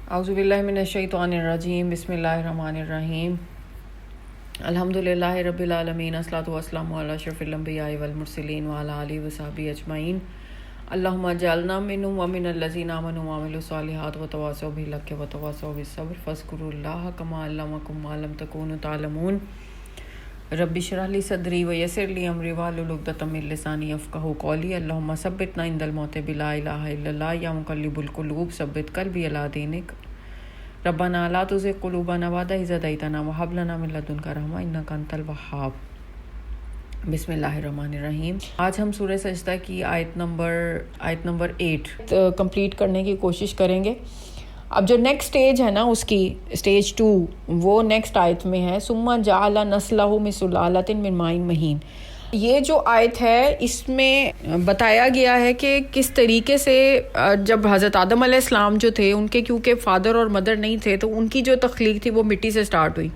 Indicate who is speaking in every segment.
Speaker 1: अऊज़ुबिल्लाहि मिनश्शैतानिर्रजीम बिस्मिल्लाहिर्रहमानिर्रहीम अल्हम्दुलिल्लाहि रब्बिल आलमीन अस्सलातु वस्सलामु अला अशरफिल अंबियाइ वल मुरसलीन व अला आलिहि व सहबिहि अजमईन अल्लाहुम्मा जअलना मिन्हुम व मिनल लज़ीना आमनू व अमिलुस सालिहात व तवासौ बिल हक़्क़ि व तवासौ बिस सब्र फ़ज़्कुरुल्लाह कमा अल्लमकुम मा लम तकूनु तालमून रब्बि इश्रह ली सदरी व यस्सिर ली अमरी वाहलुल उक़दतम मिन लिसानी यफ़क़हू क़ौली अल्लाहुम्मा सब्बितना इंदल मौति बिला इलाहा इल्लल्लाह या मुक़ल्लिबुल क़ुलूब सब्बित क़ल्बी अला दीनिक रब्बना ला तुज़िग़ क़ुलूबना बअदा इज़ हदैतना व हब लना मिन लदुनका रहमा इन्नका अंतल वह्हाब। बिस्मिल्लाहिर्रहमानिर्रहीम। आज हम सूरह सजदा की आयत नंबर 8 कंप्लीट करने की कोशिश करेंगे। अब जो नेक्स्ट स्टेज है ना, उसकी स्टेज 2 वो नेक्स्ट आयत में है, सुम्मा जअला नस्लहु मिन सुलालतिन मिन माइन महीन। ये जो आयत है इसमें बताया गया है कि किस तरीके से जब हज़रत आदम अलैहिस्सलाम जो थे, उनके क्योंकि फादर और मदर नहीं थे, तो उनकी जो तख्लीक थी वो मिट्टी से स्टार्ट हुई।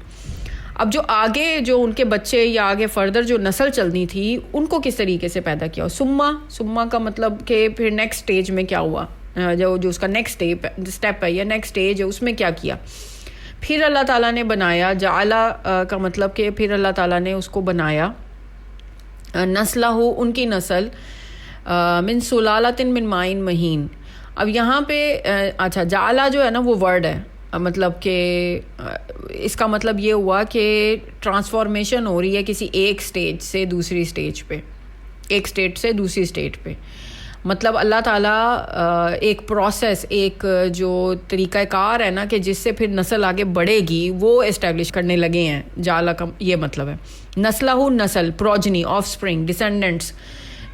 Speaker 1: अब जो आगे जो उनके बच्चे या आगे फर्दर जो नस्ल चलनी थी, उनको किस तरीके से पैदा किया। सुम्मा का मतलब कि फिर नेक्स्ट स्टेज में क्या हुआ, जो उसका नेक्स्ट स्टेप है या नेक्स्ट स्टेज है, उसमें क्या किया। फिर अल्लाह ताला ने बनाया, जाला का मतलब कि फिर अल्लाह ताला ने उसको बनाया, नस्लहु उनकी नस्ल, मिन सुलालतिन मिन माइन महीन। अब यहाँ पे अच्छा, जाला जो है ना वो वर्ड है, मतलब कि इसका मतलब ये हुआ कि ट्रांसफॉर्मेशन हो रही है किसी एक स्टेज से दूसरी स्टेज पे, एक स्टेट से दूसरी स्टेट पे। मतलब अल्लाह ताला एक प्रोसेस, एक जो तरीक़ाकार है ना कि जिससे फिर नस्ल आगे बढ़ेगी, वो इस्टेब्लिश करने लगे हैं। जाला का ये मतलब है नस्लहु, नस्ल, प्रोजनी, ऑफस्प्रिंग, डिसेंडेंट्स,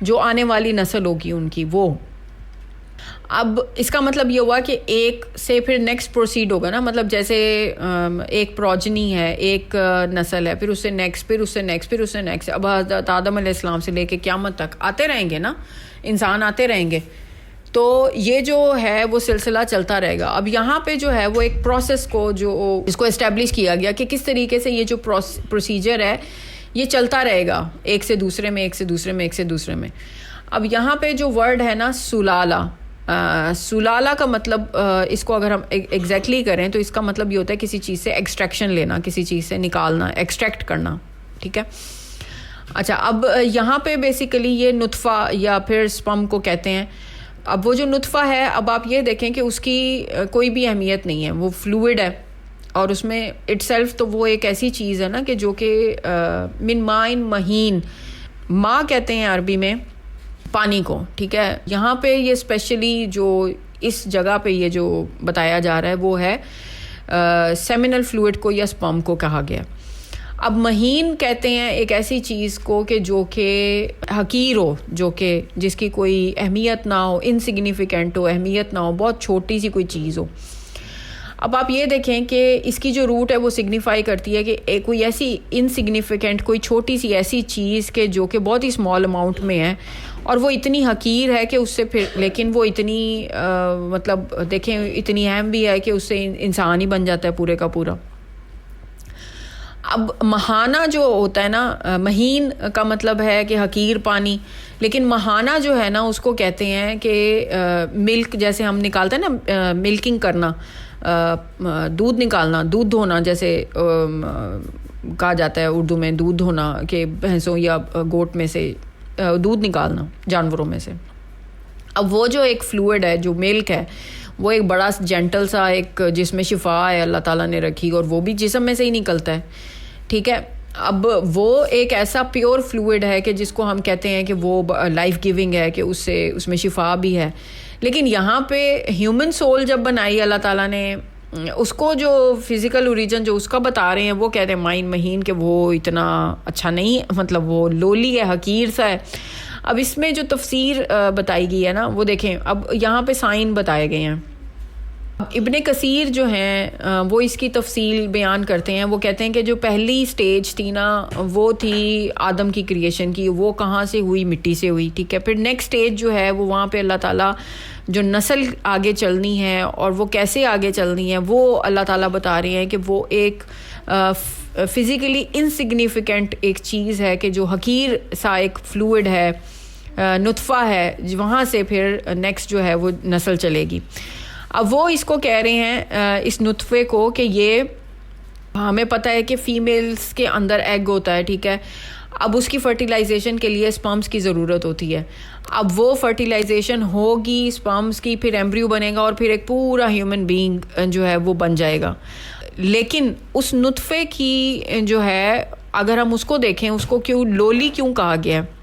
Speaker 1: जो आने वाली नस्ल होगी उनकी वो। अब इसका मतलब ये हुआ कि एक से फिर नेक्स्ट प्रोसीड होगा ना, मतलब जैसे एक प्रोजनी है, एक नस्ल है, फिर उससे नेक्स्ट, फिर उससे नेक्स्ट, फिर उससे नेक्स्ट। अब हज़रत आदम अलैहिस्सलाम से लेके क़यामत तक आते रहेंगे ना, इंसान आते रहेंगे, तो ये जो है वो सिलसिला चलता रहेगा। अब यहाँ पे जो है वो एक प्रोसेस को जो इसको इस्टेब्लिश किया गया कि किस तरीके से ये जो प्रोसीजर है ये चलता रहेगा, एक से दूसरे में, एक से दूसरे में, एक से दूसरे में। अब यहाँ पे जो वर्ड है ना सुलाला, सुलाला का मतलब इसको अगर हम एग्जैक्टली करें तो इसका मतलब ये होता है किसी चीज़ से एक्सट्रैक्शन लेना, किसी चीज़ से निकालना, एक्सट्रैक्ट करना, ठीक है। अच्छा, अब यहाँ पे बेसिकली ये नुत्फ़ा या फिर स्पर्म को कहते हैं। अब वो जो नुत्फ़ा है, अब आप ये देखें कि उसकी कोई भी अहमियत नहीं है, वो फ्लूइड है और उसमें इटसेल्फ तो वो एक ऐसी चीज़ है ना कि जो कि मिन माइन महीन, माँ कहते हैं अरबी में पानी को, ठीक है। यहाँ पे ये स्पेशली जो इस जगह पे ये जो बताया जा रहा है वो है सेमिनल फ्लूइड को या स्पर्म को कहा गया। अब महीन कहते हैं एक ऐसी चीज़ को कि जो कि हकीर हो, जो कि जिसकी कोई अहमियत ना हो, इनसिग्निफिकेंट हो, अहमियत ना हो, बहुत छोटी सी कोई चीज़ हो। अब आप ये देखें कि इसकी जो रूट है वो सिग्निफाई करती है कि कोई ऐसी इनसिग्निफिकेंट, कोई छोटी सी ऐसी चीज़ के जो कि बहुत ही स्मॉल अमाउंट में है और वो इतनी हकीर है कि उससे फिर, लेकिन वो इतनी मतलब देखें इतनी अहम भी है कि उससे इंसान ही बन जाता है पूरे का पूरा। अब महाना जो होता है ना, महीन का मतलब है कि हकीर पानी, लेकिन महाना जो है ना उसको कहते हैं कि मिल्क, जैसे हम निकालते हैं ना, मिल्किंग करना, दूध निकालना, दूध धोना, जैसे कहा जाता है उर्दू में दूध धोना, कि भैंसों या गोट में से दूध निकालना, जानवरों में से। अब वो जो एक फ्लूइड है, जो मिल्क है, वो एक बड़ा जेंटल सा एक, जिसमें शिफा है अल्लाह ताला ने रखी, और वो भी जिस्म में से ही निकलता है, ठीक है। अब वो एक ऐसा प्योर फ्लूइड है कि जिसको हम कहते हैं कि वो लाइफ गिविंग है, कि उससे उसमें शिफा भी है। लेकिन यहाँ पे ह्यूमन सोल जब बनाई अल्लाह ताला ने, उसको जो फिज़िकल ओरिजिन जो उसका बता रहे हैं वो कहते हैं माइन महीन, के वो इतना अच्छा नहीं, मतलब वो लोली है, हकीर सा है। अब इसमें जो तफसीर बताई गई है ना वो देखें, अब यहाँ पे साइन बताए गए हैं। इब्ने कसीर जो हैं वो इसकी तफसील बयान करते हैं। वो कहते हैं कि जो पहली स्टेज थी ना वो थी आदम की क्रिएशन की, वो कहाँ से हुई, मिट्टी से हुई, ठीक है। फिर नेक्स्ट स्टेज जो है वो वहाँ पे अल्लाह ताला जो नस्ल आगे चलनी है और वो कैसे आगे चलनी है वो अल्लाह ताला बता रहे हैं कि वो एक फ़िज़िकली इनसिग्निफिकेंट एक चीज़ है, कि जो हकीर सा एक फ्लूइड है, नुत्फ़ा है, वहाँ से फिर नेक्स्ट जो है वो नस्ल चलेगी। اب وہ اس کو کہہ رہے ہیں اس نطفے کو کہ یہ ہمیں پتہ ہے کہ فیمیلز کے اندر ایگ ہوتا ہے, ٹھیک ہے, اب اس کی فرٹیلائزیشن کے لیے اسپرمس کی ضرورت ہوتی ہے. اب وہ فرٹیلائزیشن ہوگی اسپرمس کی, پھر ایمبریو بنے گا اور پھر ایک پورا ہیومن بینگ جو ہے وہ بن جائے گا. لیکن اس نطفے کی جو ہے اگر ہم اس کو دیکھیں, اس کو کیوں لولی کیوں کہا گیا ہے؟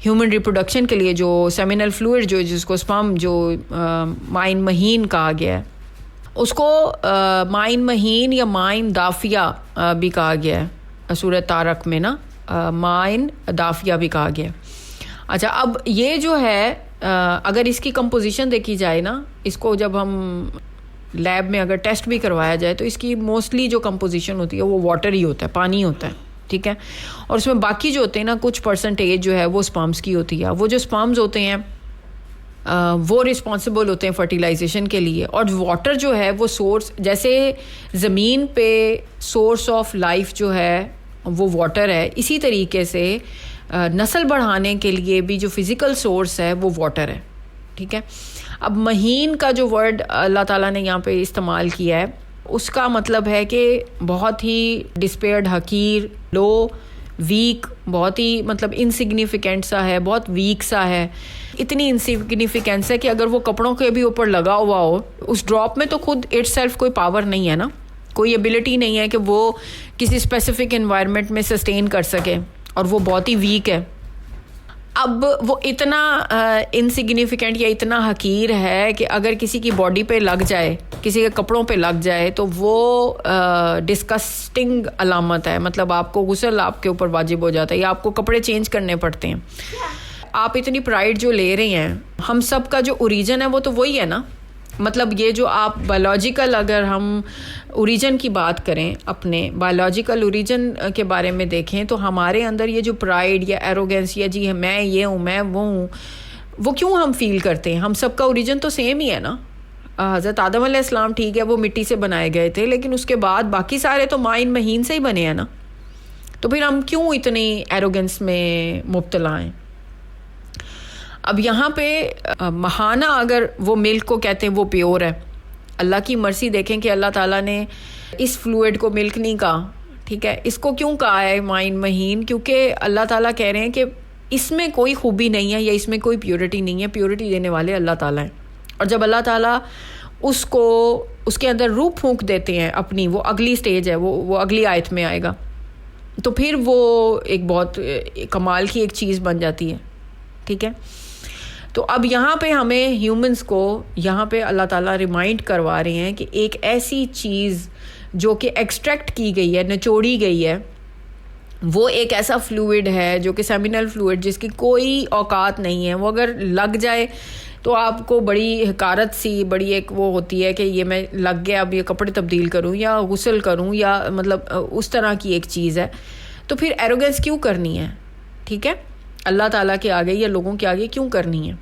Speaker 1: ہیومن ریپروڈکشن کے لیے جو سیمینل فلوئڈ جو جس کو اسپرم جو مائن مہین کہا گیا ہے, اس کو مائن مہین یا مائن دافیہ بھی کہا گیا ہے سورۃ طارق میں نا, مائن دافیہ بھی کہا گیا. اچھا, اب یہ جو ہے اگر اس کی کمپوزیشن دیکھی جائے نا, اس کو جب ہم لیب میں اگر ٹیسٹ بھی کروایا جائے تو اس کی موسٹلی جو کمپوزیشن ہوتی ہے وہ واٹر ہی ہوتا ہے, پانی ہوتا ہے, ٹھیک ہے, اور اس میں باقی جو ہوتے ہیں نا کچھ پرسنٹیج جو ہے وہ اسپرمس کی ہوتی ہے. وہ جو اسپرمز ہوتے ہیں وہ رسپانسبل ہوتے ہیں فرٹیلائزیشن کے لیے, اور واٹر جو ہے وہ سورس, جیسے زمین پہ سورس آف لائف جو ہے وہ واٹر ہے, اسی طریقے سے نسل بڑھانے کے لیے بھی جو فزیکل سورس ہے وہ واٹر ہے, ٹھیک ہے. اب مہین کا جو ورڈ اللہ تعالیٰ نے یہاں پہ استعمال کیا ہے, اس کا مطلب ہے کہ بہت ہی ڈسپیئرڈ, حقیر, لو, ویک, بہت ہی مطلب انسگنیفیکینٹ سا ہے, بہت ویک سا ہے. اتنی انسگنیفیکینس ہے کہ اگر وہ کپڑوں کے بھی اوپر لگا ہوا ہو, اس ڈراپ میں تو خود اٹ سیلف کوئی پاور نہیں ہے نا, کوئی ایبلٹی نہیں ہے کہ وہ کسی اسپیسیفک انوائرمنٹ میں سسٹین کر سکے, اور وہ بہت ہی ویک ہے. اب وہ اتنا انسگنیفیکینٹ یا اتنا حقیر ہے کہ اگر کسی کی باڈی پہ لگ جائے, کسی کے کپڑوں پہ لگ جائے, تو وہ ڈسکسٹنگ علامت ہے. مطلب آپ کو غسل آپ کے اوپر واجب ہو جاتا ہے, یا آپ کو کپڑے چینج کرنے پڑتے ہیں. آپ اتنی پرائڈ جو لے رہے ہیں, ہم سب کا جو اوریجن ہے وہ تو وہی ہے نا. مطلب یہ جو آپ بایولوجیکل, اگر ہم اوریجن کی بات کریں, اپنے بایولوجیکل اوریجن کے بارے میں دیکھیں, تو ہمارے اندر یہ جو پرائڈ یا ایروگینس یا جی میں یہ ہوں, میں وہ ہوں, وہ کیوں ہم فیل کرتے ہیں؟ ہم سب کا اوریجن تو سیم ہی ہے نا. حضرت آدم علیہ السلام ٹھیک ہے وہ مٹی سے بنائے گئے تھے, لیکن اس کے بعد باقی سارے تو مائن مہین سے ہی بنے ہیں نا. تو پھر ہم کیوں اتنی ایروگینس میں مبتلا ہیں؟ اب یہاں پہ مہانہ, اگر وہ ملک کو کہتے ہیں وہ پیور ہے. اللہ کی مرضی دیکھیں کہ اللہ تعالیٰ نے اس فلوئڈ کو ملک نہیں کہا, ٹھیک ہے, اس کو کیوں کہا ہے مائن مہین؟ کیونکہ اللہ تعالیٰ کہہ رہے ہیں کہ اس میں کوئی خوبی نہیں ہے یا اس میں کوئی پیورٹی نہیں ہے, پیورٹی دینے والے اللہ تعالیٰ ہیں. اور جب اللہ تعالیٰ اس کو اس کے اندر روح پھونک دیتے ہیں اپنی, وہ اگلی سٹیج ہے, وہ اگلی آیت میں آئے گا, تو پھر وہ ایک بہت کمال کی ایک چیز بن جاتی ہے, ٹھیک ہے. تو اب یہاں پہ ہمیں ہیومنس کو یہاں پہ اللہ تعالیٰ ریمائنڈ کروا رہے ہیں کہ ایک ایسی چیز جو کہ ایکسٹریکٹ کی گئی ہے, نچوڑی گئی ہے, وہ ایک ایسا فلوئڈ ہے جو کہ سیمینل فلوئڈ, جس کی کوئی اوقات نہیں ہے. وہ اگر لگ جائے تو آپ کو بڑی حقارت سی, بڑی ایک وہ ہوتی ہے کہ یہ میں لگ گیا, اب یہ کپڑے تبدیل کروں یا غسل کروں, یا مطلب اس طرح کی ایک چیز ہے. تو پھر ایروگینس کیوں کرنی ہے؟ ٹھیک ہے, اللہ تعالیٰ کے آگے یا لوگوں کے آگے کیوں کرنی ہے؟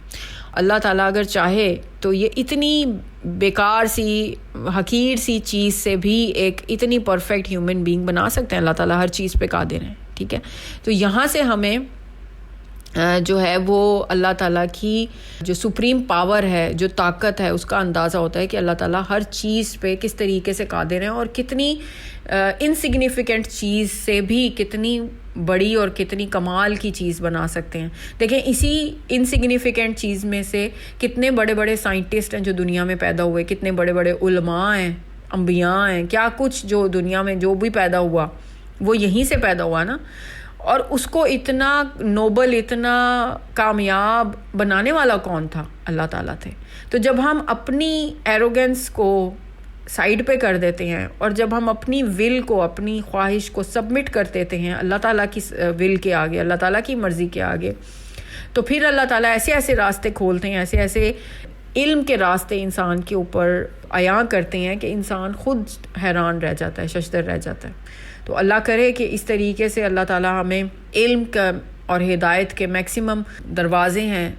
Speaker 1: اللہ تعالیٰ اگر چاہے تو یہ اتنی بیکار سی, حقیر سی چیز سے بھی ایک اتنی پرفیکٹ ہیومن بینگ بنا سکتے ہیں. اللہ تعالیٰ ہر چیز پہ قادر ہیں, ٹھیک ہے. تو یہاں سے ہمیں جو ہے وہ اللہ تعالیٰ کی جو سپریم پاور ہے, جو طاقت ہے, اس کا اندازہ ہوتا ہے کہ اللہ تعالیٰ ہر چیز پہ کس طریقے سے قادر ہیں, اور کتنی انسگنیفیکنٹ چیز سے بھی کتنی بڑی اور کتنی کمال کی چیز بنا سکتے ہیں. دیکھیں اسی انسگنیفیکنٹ چیز میں سے کتنے بڑے بڑے سائنٹسٹ ہیں جو دنیا میں پیدا ہوئے, کتنے بڑے بڑے علماء ہیں, انبیاء ہیں, کیا کچھ جو دنیا میں جو بھی پیدا ہوا وہ یہیں سے پیدا ہوا نا. اور اس کو اتنا نوبل, اتنا کامیاب بنانے والا کون تھا؟ اللہ تعالیٰ تھے. تو جب ہم اپنی ایروگنس کو سائڈ پہ کر دیتے ہیں, اور جب ہم اپنی ول کو, اپنی خواہش کو سبمٹ کر دیتے ہیں اللہ تعالیٰ کی ول کے آگے, اللہ تعالیٰ کی مرضی کے آگے, تو پھر اللہ تعالیٰ ایسے ایسے راستے کھولتے ہیں, ایسے ایسے علم کے راستے انسان کے اوپر عیاں کرتے ہیں کہ انسان خود حیران رہ جاتا ہے, ششدر رہ جاتا ہے. تو اللہ کرے کہ اس طریقے سے اللہ تعالیٰ ہمیں علم کا اور ہدایت کے میکسیمم دروازے ہیں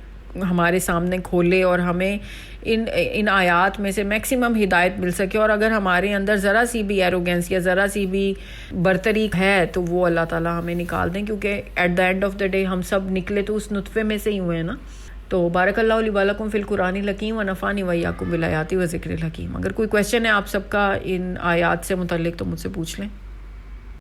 Speaker 1: ہمارے سامنے کھولے, اور ہمیں ان آیات میں سے میکسیمم ہدایت مل سکے. اور اگر ہمارے اندر ذرا سی بھی ایروگینس یا ذرا سی بھی برتری ہے تو وہ اللہ تعالیٰ ہمیں نکال دیں, کیونکہ at the end of the day ہم سب نکلے تو اس نطفے میں سے ہی ہوئے ہیں نا. تو بارک اللہ لی ولکم فی القرآن الحکیم و نفعنی و ایاکم بالآیات و ذکر الحکیم. اگر کوئی کویشچن ہے آپ سب کا ان آیات سے متعلق تو مجھ سے پوچھ لیں.